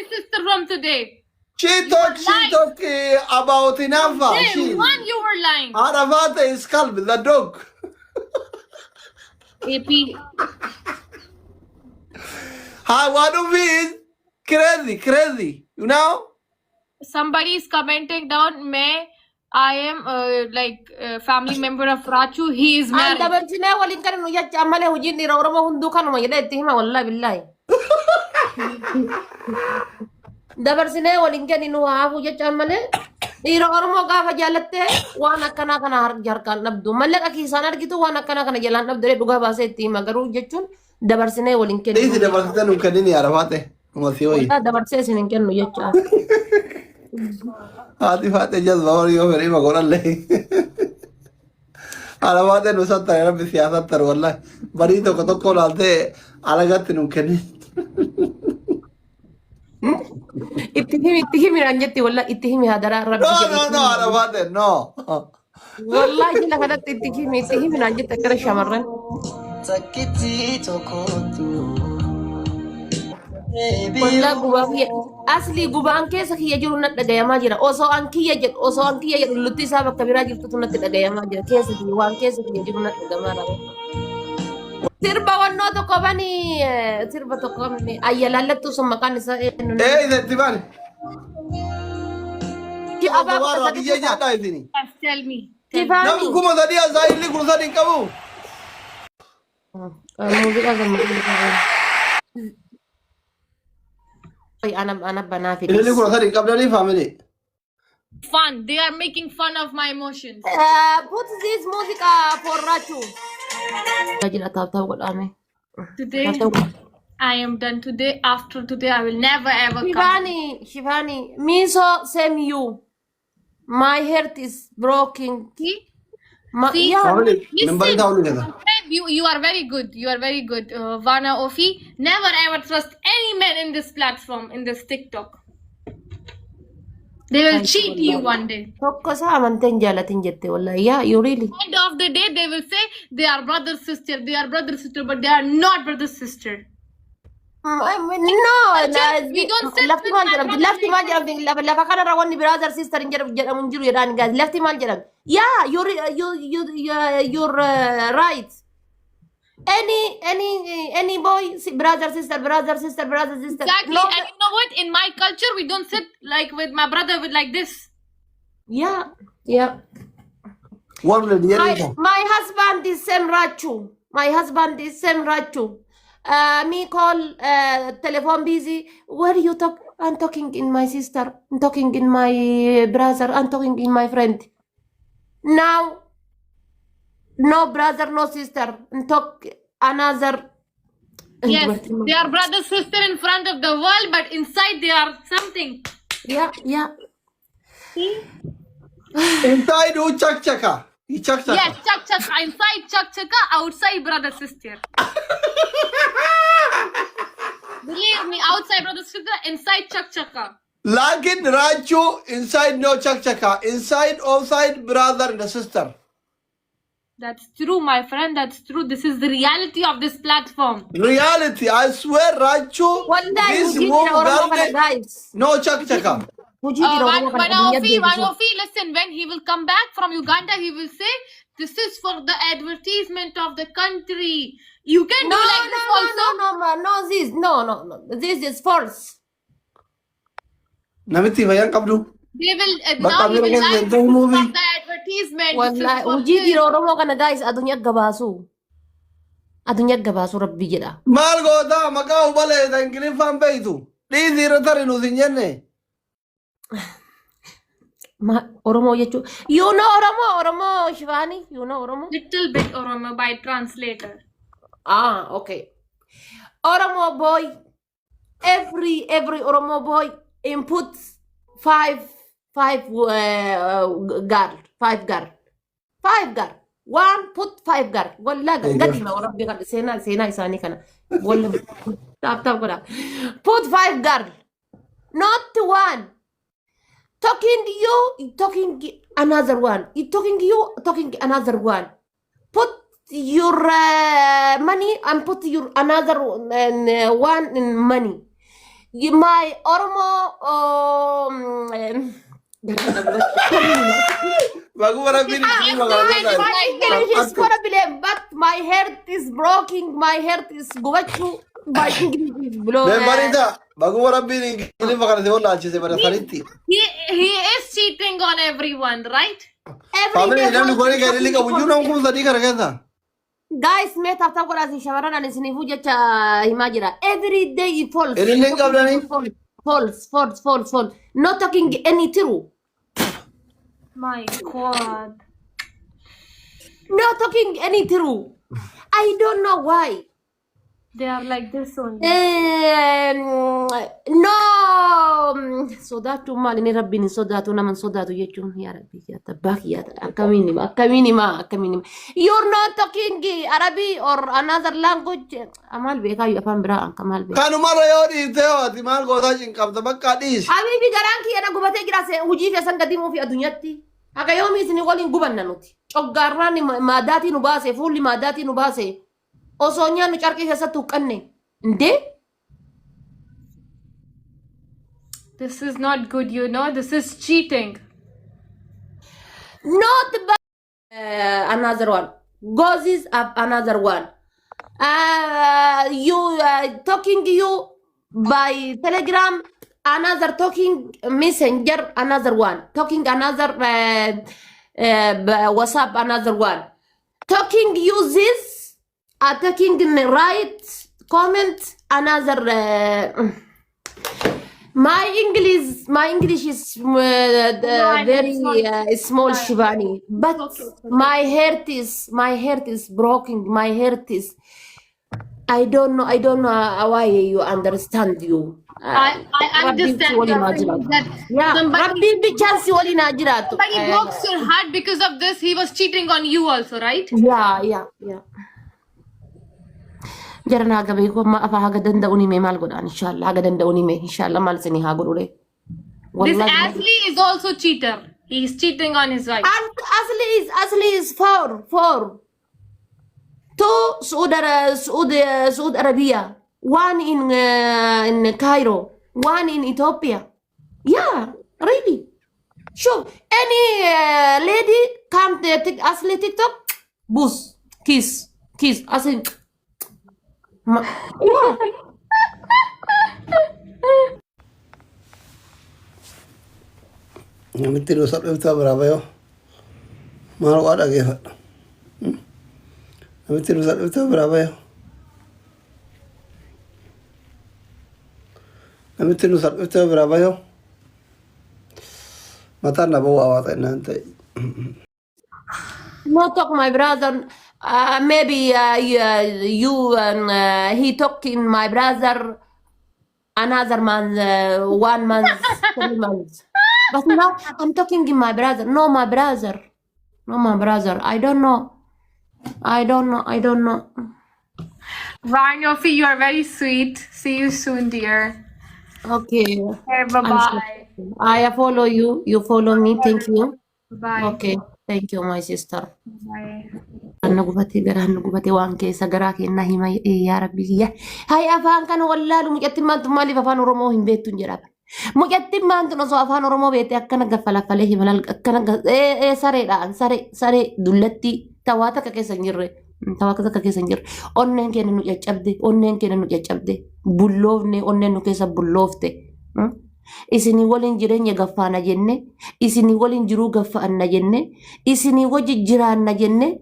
sister from today. She talk about Nafa. Day one, you were lying. Arafat is calm, the dog. AP. One of is crazy. You know? Somebody is commenting down, I am family member of Rachu. He is married. Anta barjine walin kan nu yacha amale hujin ni rawra hundu kan ma yada ittihima wallahi billahi. Dabarsine walin kan nu hafu yacha amale iro ormo gafa jalatte wana kana har jarkan nabdu malaka kisanar gitu wana kana jalan nabdu re duga base ittihima garu jechun dabarsine walin kan. Ini dabarsine nu kan ni Arafat masih dabarsine sinin kan nu yacha. Hati Fateh jazba और यो मेरी मगोरल ले Arafat nu sattar era bisiasattar wallahi bari to ko lalte alagat nu kene ittihimi ranjati wallahi ittihimi hadara rabbi no Arafat no wallahi jila kada ittihimi ranjati kara shamarran sakiti tokotu Walla gubaan asli gubaan keessa kiyya jiru natti dhagayamaa jira. Osoo an kiyya jedhu lutti isaa bakka biraa jirtutu natti dhagayamaa jira. Waan keessa kiyya jiru natti dhagayamaa jira. Sirba wannoo tokko bani sirba tokko bani ayyalallattu sun maqaan isaa eenyu? Itti bani. Abaa biyya nyaadhaa isini. Tell me. Namni kuma sadii asaa illee kun sadii qabu. Muuziqaa gammachiisaa. Ana banafi. Ini kurang tadi kabel ni family. Fun. They are making fun of my emotions. Put this music for Rachu. Gajila tahu kau ame. Today, I am done. Today, after today, I will never ever come. Shivani, me so same you. My heart is broken. See? See? Listen. You are very good. You are very good. Vana Ofi, never ever trust any man in this platform, in this TikTok. They will cheat you one day. Yeah, you really. End of the day, they will say they are brother sister, but they are not brother sister. No, we don't say lefty brother sister lefty yeah, you're right. Any boy, brother sister. Exactly. No, and you know what? In my culture, we don't sit like with my brother with like this. Yeah. My husband is same Rachu. Me call telephone busy. Where you talk? I'm talking in my sister. I'm talking in my brother. I'm talking in my friend. Now, no brother, no sister. And talk another. Yes, they are brother sister in front of the world, but inside they are something. Yeah. See? Inside who chaka. Yes, chak. Inside chaka, outside brother sister. Believe me, outside brother sister, inside chaka. Lakin Rachu inside no chaka. Inside outside brother and sister. That's true, my friend. That's true. This is the reality of this platform. Reality, I swear, Rachu. This move guys. No chaka. Wanofi, listen, when he will come back from Uganda, he will say, this is for the advertisement of the country. You can do like this also. No, this is false. Namiti vayan kablu. They will, now he will like from the advertisement. Wallahi, uji di Oromo kana guys, adunya gabasu rabbi jedha. Mal gota maka ubale da ingilin fan beitu. Di zero tarinu sinjenne. Oromo jechu. You know Oromo, Shivani? You know Oromo? Little bit Oromo by translator. Okay. Oromo boy, every Oromo boy inputs five girl. One put 5 girl. Walla gadima Rabbi kad sena isani kana. Walla tap goda. Put 5 girl. Not one. Talking another one. Talking another one. Put your money and put your another one in money. My Oromo Bagu warabbi ni kini magana. my English is problem, but my heart is broken. My heart is going. My English is blown. Membarita. Bagu warabbi ni kini magana de wala achi se bara fariti. He is cheating on everyone, right? Family ilan ko ni kaya lika buju na ko sadi kara kaya. Guys, me tap ko si shawarana ni sinifu jacha imagine every day it falls. Ilan ka blani? False. Not talking any true. My God. Not talking any true. I don't know why. They are like this only. No. Sodatu mali ni rabbi ni sodatu naman sodatu yechum ya rabbi ya tabak ya akamini ma. You're not talking Arabic or another language. Amal beka yu afan bra kamal beka. Kanu mara yodi teo ati mal ko tajin kam tabak kadis. Habibi garanki ana gubate girase huji kesan kadimu fi adunyatti. Aka yomi isini golin guban nanuti. Chogarrani madati nubase fulli madati nubase. Osonya nu charki kesa tukanne. Nde? This is not good, you know. This is cheating. Not but another one. Goes is another one. You talking you by Telegram, another talking Messenger, another one. Talking another WhatsApp, another one. Talking use this, talking right comment, another. My English is very small, Shivani. But my heart is broken. My heart is. I don't know why you understand you. I understand that Yeah, Rabbi bichasi wali na jiratu. somebody broke your heart because of this. He was cheating on you also, right? Yeah. Jarana gabe ko ma apa haga danda uni me mal godan inshallah haga danda uni me inshallah mal sini ha godure. This Ashley is also cheater. He's cheating on his wife. And Asli is four. Two Saudi Arabia, one in Cairo, one in Ethiopia. Yeah, really. Sure. Any lady come to Asli TikTok, boost, kiss, Asli. Yeah. Namitti lo salvita brava yo. Mal wada ke. Namitti lo salvita brava yo. Namitti lo salvita brava yo. Mata na bawa awat nante. No talk, my brother. Maybe you he talking my brother another month, 1 month, 3 months. But now I'm talking in my brother. No, my brother. I don't know. Varnofi, you are very sweet. See you soon, dear. Okay. Okay, bye-bye. I follow you. You follow me. Thank you. Bye. Okay. Thank you, my sister. Bye. Garaan gubate waan keessa garaa kennaa hima yaa rabbi kiyya. Hay afaan kana wallaalu mucattiin maantu maaliif afaan Oromoo hin beektu hin jedhama. Mucattiin maantu osoo afaan Oromoo beekte akkana gaffalafalee himalal akkana sareedhaan saree dullatti tawaa takka keessa hin jirre. Onneen keenya nu caccabde. Bulloofne onneen nu keessa bulloofte. Isinii waliin jireenya gaffaana jenne, isinii waliin jiruu gaffaanna jenne, isinii wajji jiraanna jenne,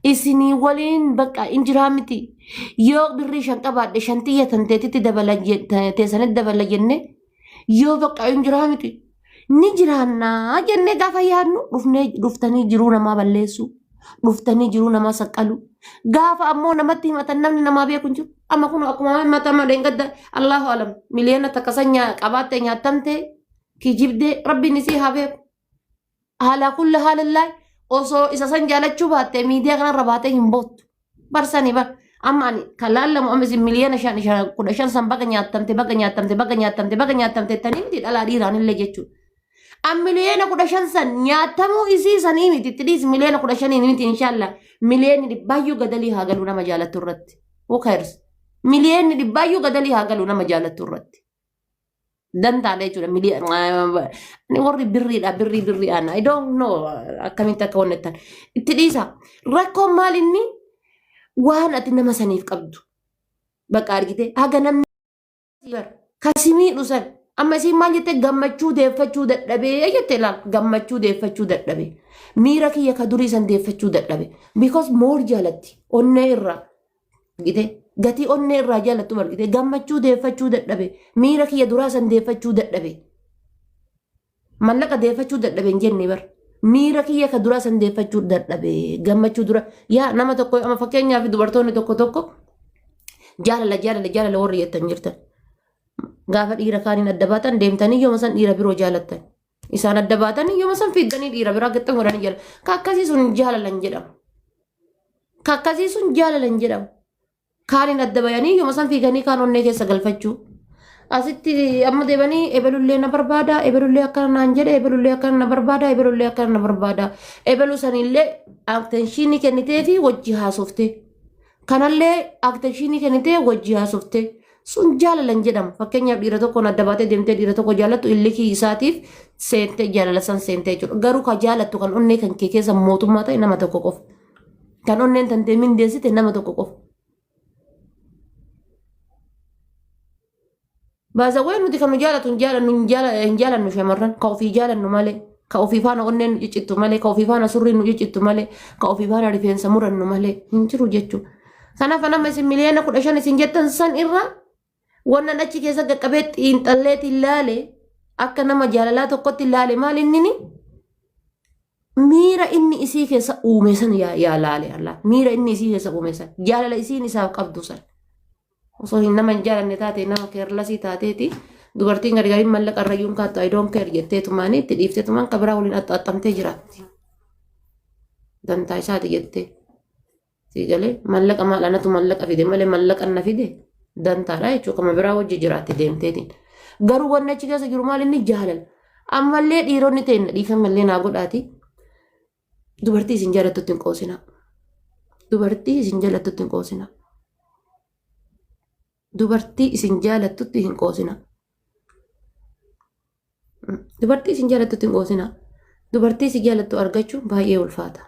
isinii waliin bakka injiraa miti. Yoo birrii 5 qabaadhe 5 xiyyatan teetitti teessanitti dabala jenne, yoo bakka injiraa miti. Ni jiraannaa jenne gaafa yaadnu dhuftanii jiruu namaa balleessu, dhuftanii jiruu namaa saqqalu. Gaafa ammoo namatti himatan namni namaa beeku hin jiru. Amma kun akkuma himata malee gadda Allahu alam miliyoona takkasanya qabaatte nyaatamte kijibde rabbiin isii haa beeku. Haala kulli haalallaa osoo isa san jaalachuu baatte miidiyaa kanarra baatee hin boottu. Barsanii bar amma ani kan laallamu amma isin miliyoona 15 san baga nyaatamte tanii miti dhalaa dhiiraan illee jechuudha. Am miliyoona 15 san nyaatamuu isii sanii miti tidhiis miliyoona 15 miti inshallah miliyoonni dhibbayyuu gadalii haa galuu nama jaalattu irratti. Who cares? Miliyoonni dhibbayyuu gadalii haa galuu nama jaalattu irratti. Dantaadha jechuudha miliyoona warri birriidhaan I don't know akkamitti akka honnettan itti dhiisa rakkoon maal inni waan ati nama saniif qabdu bakka argite haga namni kasimii dhusan amma isiin maal jette gammachuu deeffachuu dadhabee jette laal gammachuu deeffachuu dadhabee miira kiyya ka durii san deeffachuu dadhabe because more jaalatti onnee irraa gite gatii onnee irraa jaalattu argite gammachuu deeffachuu dadhabe miira kiyya duraa san deeffachuu dadhabe mallaqa deeffachuu dadhabe hin jenne bar miira kiyya ka duraa san deeffachuu dadhabe gammachuu dura yaa nama tokko amma fakkeenyaaf dubartoonni tokko jaalala warri jettan jirtan gaafa dhiira kaaniin adda baatan deemtanii yooma san dhiira biroo jaalattan isaan adda baatanii yooma san fiddanii dhiira biraa gattan godhanii jala kakkasii sun jaalalan jedhamu kakkasii sun jaalalan jedhamu kaaniin adda bayanii yooma san fiiganii kaan onnee keessa galfachuu asitti amma deebanii ebalullee na barbaada ebalullee akkana naan jedhe ebalullee akkana na barbaada ebalullee akkana na barbaada ebaluu sanillee attentionii kennitee fi wajji haasofte kanallee attentionii kennitee wajji haasofte sun jaalalan jedhamu fakkeenyaaf dhiira tokkoon adda baatee deemtee dhiira tokko jaalattu illikii isaatiif seentee jaalala san seentee jechuudha garuu ka jaalattu kan onnee kan kee keessa mootummaa ta'e nama tokko qofa kan onneen tantee mindeessite nama tokko qofa. Baazawwee nuti kan nu jaalatu hin jaalannu shamarran ka ofii jaalannu malee ka ofii faana onneen nu ciccittu malee ka ofii faana surriin nu ciccittu malee ka ofii faana rifeensa murannu malee hin jiru jechuudha. Kanaaf nama isin miliyoona 15 isin jettan san irraa wannan achi keessa qaqqabee xiinxalleetti ilaale akka nama jaalalaa tokkotti ilaale maal inni miira inni isii keessa uume san yaa laale Allah miira inni isii keessa uume san jaalala isiin isaaf qabdu san osoo hin nama hin jaalanne taate nama keerlasii taateeti dubartiin gargariin mallaqa irrayyuun kaattu I don't care jetteetumaanii itti dhiifteetumaan kabiraa waliin axxaxxamtee jiraatti dantaa isaati jettee siigalee mallaqa maal anatu mallaqa fide malee mallaqa na fide dantaadha jechuudha kama biraa wajji jiraatti deemteetiin garuu wanni achi keessa jiru maal inni jaalala ammallee dhiironni ta'e dhiifamallee naa godhaati dubartii isin jaalattutti hin qoosina dubartii isin jaalattutti hin qoosina dubartii isin jaalattutti hin qoosina dubartii isin jaalattutti hin qoosina dubartii isin jaalattu argachuun baay'ee ulfaata